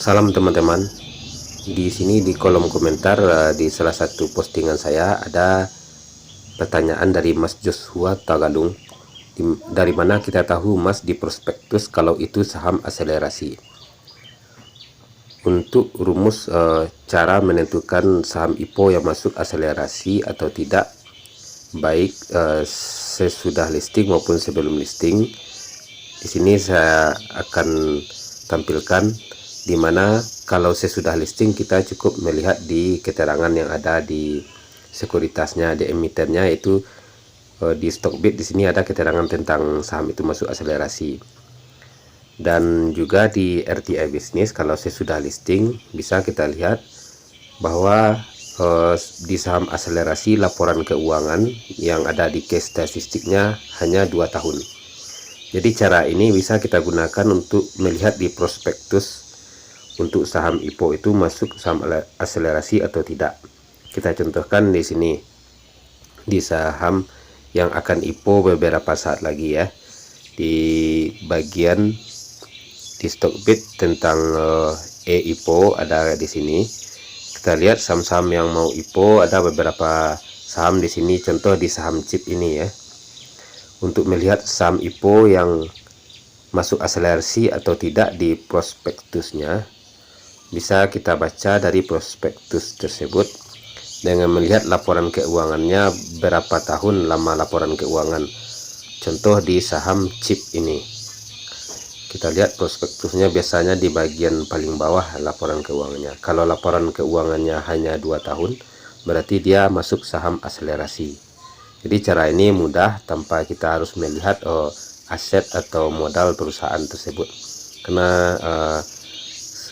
Salam teman-teman. Di sini di kolom komentar di salah satu postingan saya ada pertanyaan dari Mas Joshua Tagalung. Dari mana kita tahu Mas di prospektus kalau itu saham akselerasi? Untuk rumus cara menentukan saham IPO yang masuk akselerasi atau tidak, baik sesudah listing maupun sebelum listing, di sini saya akan tampilkan di mana kalau sesudah listing kita cukup melihat di keterangan yang ada di sekuritasnya, di emitennya, itu di Stockbit. Di sini ada keterangan tentang saham itu masuk akselerasi, dan juga di RTI Bisnis kalau sesudah listing bisa kita lihat bahwa di saham akselerasi laporan keuangan yang ada di case statistiknya hanya 2 tahun. Jadi cara ini bisa kita gunakan untuk melihat di prospektus untuk saham IPO itu masuk saham akselerasi atau tidak. Kita contohkan di sini di saham yang akan IPO beberapa saat lagi ya. Di bagian di Stockbit tentang IPO ada di sini. Kita lihat saham-saham yang mau IPO, ada beberapa saham di sini. Contoh di saham chip ini ya. Untuk melihat saham IPO yang masuk akselerasi atau tidak di prospektusnya, bisa kita baca dari prospektus tersebut dengan melihat laporan keuangannya berapa tahun lama laporan keuangan. Contoh di saham chip ini, kita lihat prospektusnya biasanya di bagian paling bawah laporan keuangannya. Kalau laporan keuangannya hanya 2 tahun, berarti dia masuk saham akselerasi. Jadi cara ini mudah tanpa kita harus melihat aset atau modal perusahaan tersebut. Karena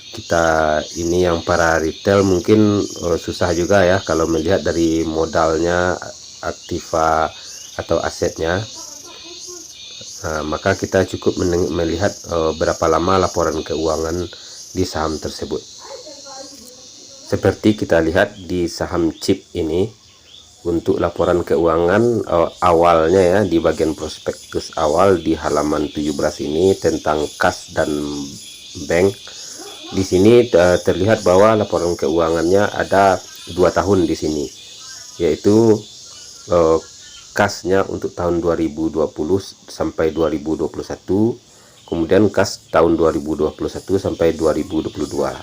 kita ini yang para retail mungkin susah juga ya kalau melihat dari modalnya, aktiva atau asetnya. Maka kita cukup melihat berapa lama laporan keuangan di saham tersebut. Seperti kita lihat di saham chip ini, untuk laporan keuangan awalnya ya, di bagian prospektus awal di halaman 17 ini tentang kas dan bank. Di sini terlihat bahwa laporan keuangannya ada 2 tahun di sini, yaitu kasnya untuk tahun 2020 sampai 2021, kemudian kas tahun 2021 sampai 2022.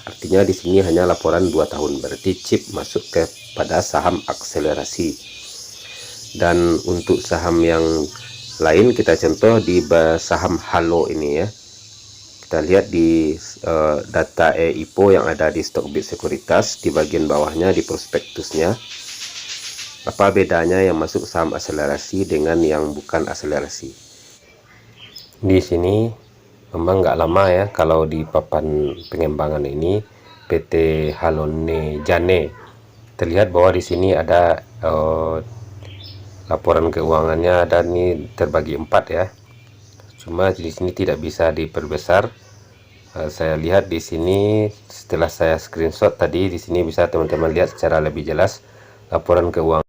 Artinya di sini hanya laporan 2 tahun, berarti chip masuk kepada saham akselerasi. Dan untuk saham yang lain kita contoh di saham Halo ini ya. Kita lihat di data IPO yang ada di Stockbit Sekuritas, di bagian bawahnya di prospektusnya, apa bedanya yang masuk saham akselerasi dengan yang bukan akselerasi. Di sini memang nggak lama ya kalau di papan pengembangan ini PT Halone Jane, terlihat bahwa di sini ada laporan keuangannya, dan ini terbagi 4 ya. Cuma di sini tidak bisa diperbesar. Saya lihat di sini setelah saya screenshot tadi, di sini bisa teman-teman lihat secara lebih jelas laporan keuangan.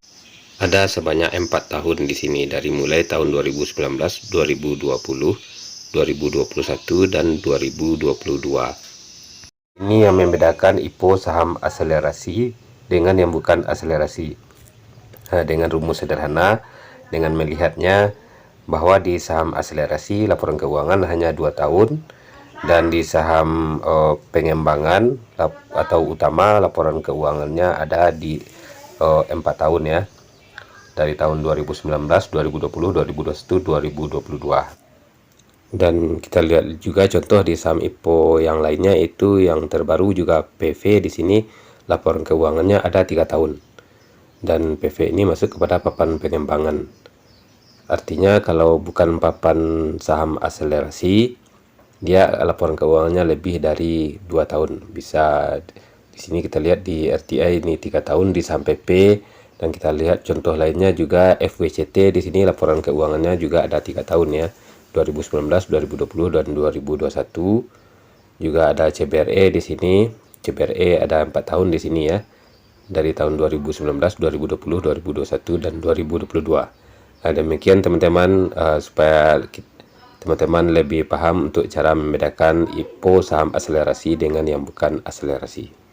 Ada sebanyak 4 tahun di sini, dari mulai tahun 2019, 2020, 2021 dan 2022. Ini yang membedakan IPO saham akselerasi dengan yang bukan akselerasi. Dengan rumus sederhana, dengan melihatnya bahwa di saham akselerasi laporan keuangan hanya 2 tahun, dan di saham pengembangan atau utama laporan keuangannya ada di 4 tahun ya, dari tahun 2019, 2020, 2021, 2022. Dan kita lihat juga contoh di saham IPO yang lainnya, itu yang terbaru juga PV. Di sini laporan keuangannya ada 3 tahun, dan PV ini masuk kepada papan pengembangan. Artinya kalau bukan papan saham akselerasi, dia laporan keuangannya lebih dari 2 tahun. Bisa di sini kita lihat di RTI ini 3 tahun di saham PP, dan kita lihat contoh lainnya juga FWCT. Di sini laporan keuangannya juga ada 3 tahun ya, 2019, 2020 dan 2021. Juga ada CBRE di sini. CBRE ada 4 tahun di sini ya, dari tahun 2019, 2020, 2021 dan 2022. Demikian teman-teman, supaya teman-teman lebih paham untuk cara membedakan IPO saham akselerasi dengan yang bukan akselerasi.